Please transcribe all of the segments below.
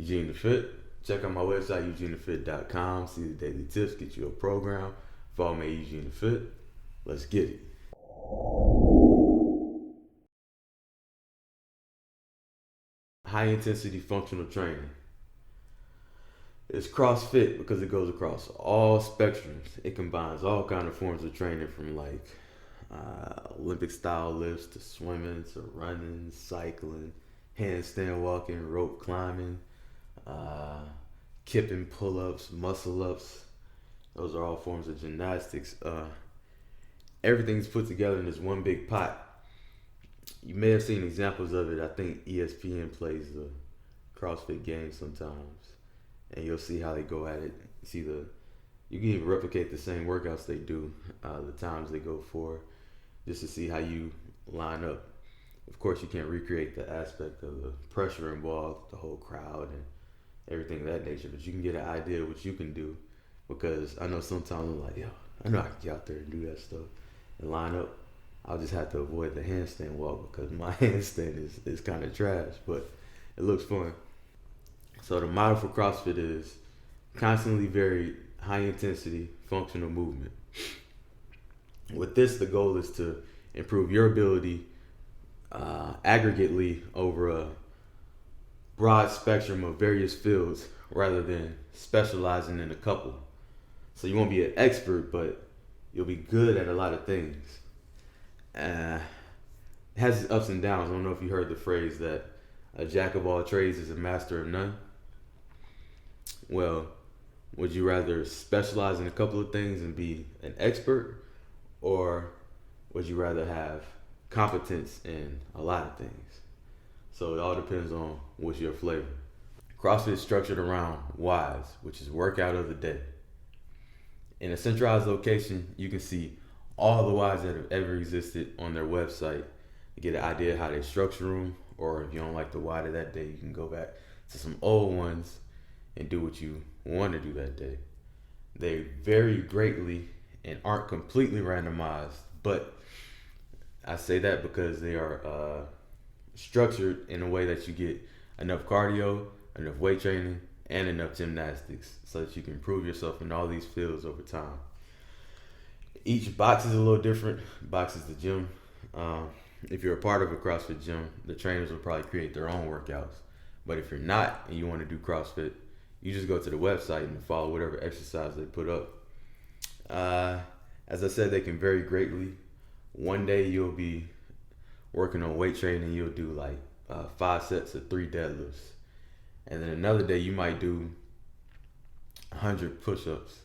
Eugene the Fit. Check out my website, eugenethefit.com. See the daily tips, get you a program. Follow me, Eugene the Fit. Let's get it. High intensity functional training. It's CrossFit because it goes across all spectrums. It combines all kind of forms of training from Olympic style lifts to swimming to running, cycling, handstand walking, rope climbing, kipping, pull-ups, muscle-ups. Those are all forms of gymnastics. Everything's put together in this one big pot. You may have seen examples of it. I think ESPN plays the CrossFit Games sometimes, and you'll see how they go at it. You can even replicate the same workouts they do, the times they go for, just to see how you line up. Of course, you can't recreate the aspect of the pressure involved, the whole crowd and everything of that nature, but you can get an idea of what you can do, because I know sometimes I'm like, I know I can get out there and do that stuff and line up. I'll just have to avoid the handstand walk because my handstand is kind of trash, but it looks fun. So the motto for CrossFit is constantly varied, high intensity, functional movement. With this, the goal is to improve your ability aggregately over a broad spectrum of various fields rather than specializing in a couple. So you won't be an expert, but you'll be good at a lot of things. It has its ups and downs. I don't know if you heard the phrase that a jack of all trades is a master of none. Well, would you rather specialize in a couple of things and be an expert, or would you rather have competence in a lot of things? So it all depends on what's your flavor. CrossFit is structured around whys, which is workout of the day. In a centralized location, you can see all the whys that have ever existed on their website to get an idea of how they structure them, or if you don't like the why to that day, you can go back to some old ones and do what you want to do that day. They vary greatly and aren't completely randomized, but I say that because they are structured in a way that you get enough cardio, enough weight training, and enough gymnastics so that you can improve yourself in all these fields over time. Each box is a little different. Box is the gym. If you're a part of a CrossFit gym, the trainers will probably create their own workouts. But if you're not and you want to do CrossFit, you just go to the website and follow whatever exercise they put up. As I said, they can vary greatly. One day you'll be working on weight training, you'll do 5 sets of 3 deadlifts. And then another day you might do 100 push-ups,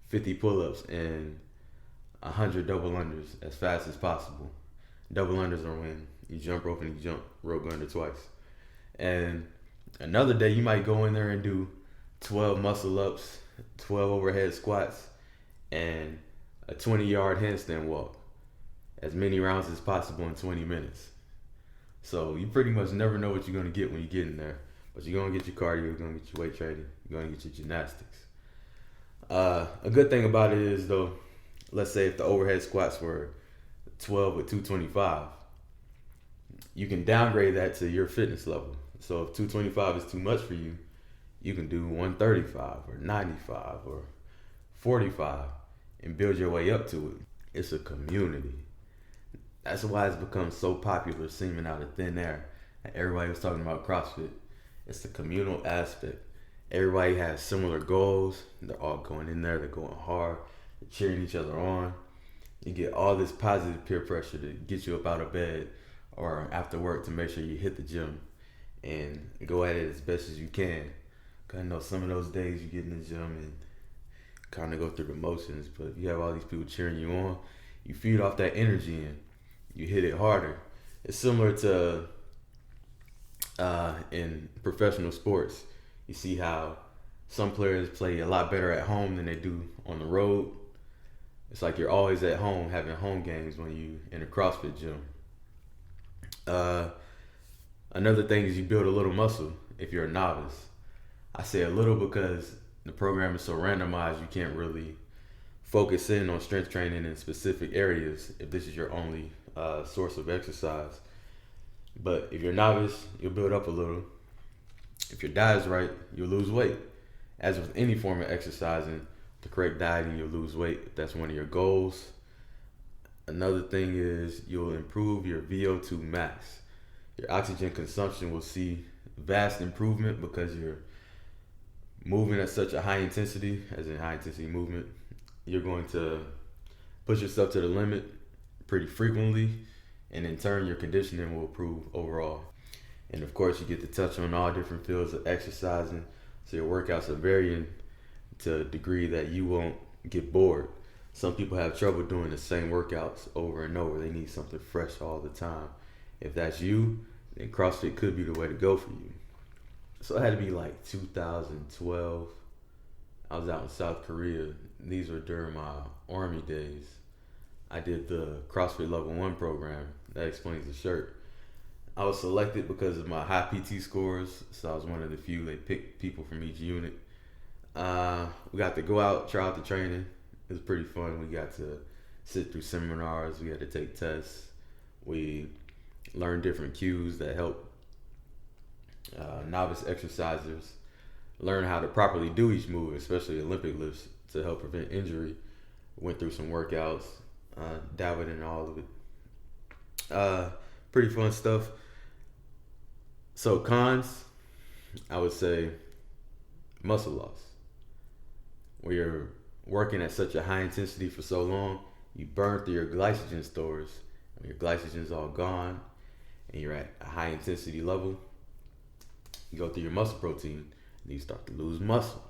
50 pull-ups, and 100 double unders as fast as possible. Double unders are when you jump rope and you jump rope under twice. And another day you might go in there and do 12 muscle ups, 12 overhead squats, and a 20-yard handstand walk. As many rounds as possible in 20 minutes. So you pretty much never know what you're going to get when you get in there. But you're going to get your cardio, you're going to get your weight training, you're going to get your gymnastics. A good thing about it is, though, let's say if the overhead squats were 12 with 225, you can downgrade that to your fitness level. So if 225 is too much for you, you can do 135 or 95 or 45 and build your way up to it. It's a community. That's why it's become so popular, seeming out of thin air. Everybody was talking about CrossFit. It's the communal aspect. Everybody has similar goals. They're all going in there. They're going hard. They're cheering each other on. You get all this positive peer pressure to get you up out of bed or after work to make sure you hit the gym and go at it as best as you can. Cause I know some of those days you get in the gym and kind of go through the motions, but if you have all these people cheering you on, you feed off that energy and you hit it harder. It's similar to in professional sports. You see how some players play a lot better at home than they do on the road. It's like you're always at home having home games when you in a CrossFit gym. Another thing is you build a little muscle if you're a novice. I say a little because the program is so randomized you can't really focus in on strength training in specific areas if this is your only source of exercise. But if you're a novice, you'll build up a little. If your diet is right, you'll lose weight. As with any form of exercising, the correct dieting, you'll lose weight if that's one of your goals. Another thing is you'll improve your VO2 max. Your oxygen consumption will see vast improvement because you're moving at such a high intensity, as in high intensity movement. You're going to push yourself to the limit pretty frequently, and in turn your conditioning will improve overall. And of course you get to touch on all different fields of exercising, so your workouts are varying to a degree that you won't get bored. Some people have trouble doing the same workouts over and over. They need something fresh all the time. If that's you, then CrossFit could be the way to go for you. So it had to be like 2012. I was out in South Korea. These were during my Army days. I did the CrossFit Level 1 program. That explains the shirt. I was selected because of my high PT scores, so I was one of the few. They picked people from each unit. We got to go out, try out the training. It was pretty fun. We got to sit through seminars. We had to take tests. We learned different cues that help novice exercisers learn how to properly do each move, especially Olympic lifts, to help prevent injury. Went through some workouts, dabbled in all of it. Pretty fun stuff. So cons, I would say muscle loss. When you're working at such a high intensity for so long, you burn through your glycogen stores. When your glycogen's all gone and you're at a high intensity level, you go through your muscle protein and you start to lose muscle,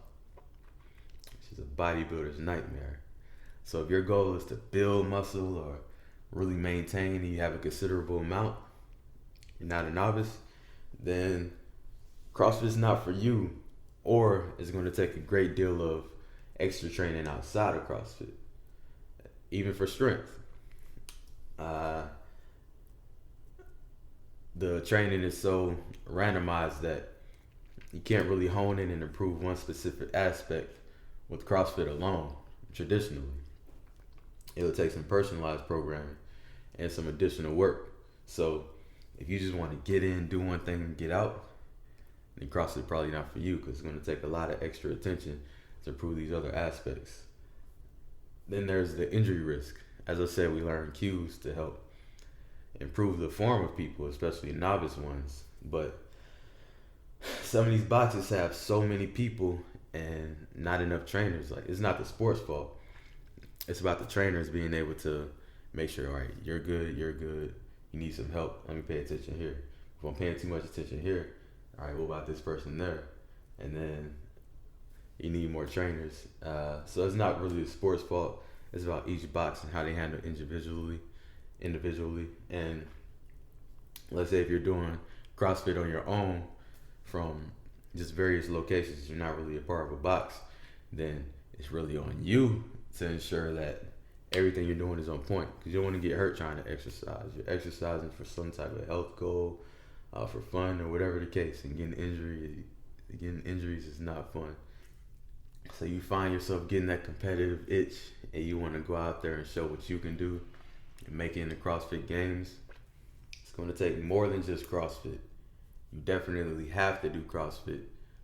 which is a bodybuilder's nightmare. So if your goal is to build muscle or really maintain and you have a considerable amount, you're not a novice, then CrossFit's not for you, or it's going to take a great deal of extra training outside of CrossFit, even for strength. The training is so randomized that you can't really hone in and improve one specific aspect with CrossFit alone, traditionally. It'll take some personalized programming and some additional work. So if you just want to get in, do one thing, and get out, then CrossFit probably not for you, because it's going to take a lot of extra attention to improve these other aspects. Then there's the injury risk. As I said, we learn cues to help improve the form of people, especially novice ones. But some of these boxes have so many people and not enough trainers. Like, it's not the sport's fault. It's about the trainers being able to make sure, all right, you're good, you need some help, let me pay attention here. If I'm paying too much attention here, all right, what about this person there? And then you need more trainers. So it's not really the sport's fault. It's about each box and how they handle individually. And let's say if you're doing CrossFit on your own from just various locations, you're not really a part of a box, then it's really on you to ensure that everything you're doing is on point, because you don't want to get hurt trying to exercise. You're exercising for some type of health goal, for fun, or whatever the case, and getting injuries is not fun. So you find yourself getting that competitive itch and you want to go out there and show what you can do and make it in the CrossFit games. It's going to take more than just CrossFit. You definitely have to do CrossFit,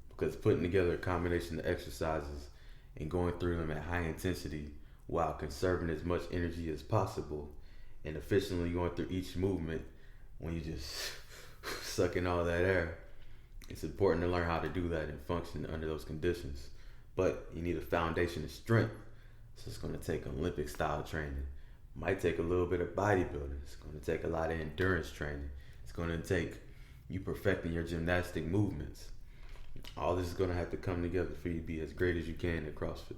because putting together a combination of exercises and going through them at high intensity while conserving as much energy as possible and efficiently going through each movement when you just sucking all that air, it's important to learn how to do that and function under those conditions. But you need a foundation of strength, so it's going to take Olympic style training. Might take a little bit of bodybuilding. It's going to take a lot of endurance training. It's going to take you perfecting your gymnastic movements. All this is going to have to come together for you to be as great as you can at CrossFit.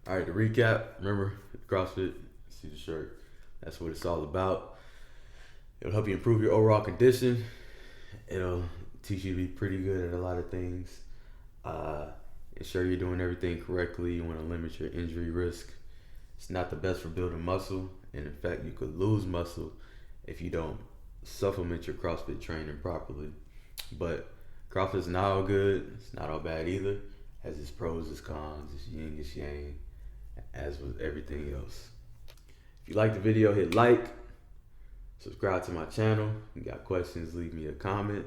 All right, to recap, remember, CrossFit, see the shirt, that's what it's all about. It'll help you improve your overall condition. It'll teach you to be pretty good at a lot of things. Ensure you're doing everything correctly. You want to limit your injury risk. It's not the best for building muscle, and in fact, you could lose muscle if you don't supplement your CrossFit training properly. But CrossFit's not all good. It's not all bad either. It has its pros, its cons, its yin, its yang, as with everything else. If you like the video, hit like, subscribe to my channel. If you got questions, leave me a comment.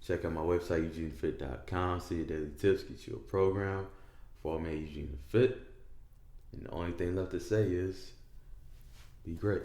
Check out my website, eugenefit.com. See your daily tips, get you a program for man Eugene Fit. And the only thing left to say is, be great.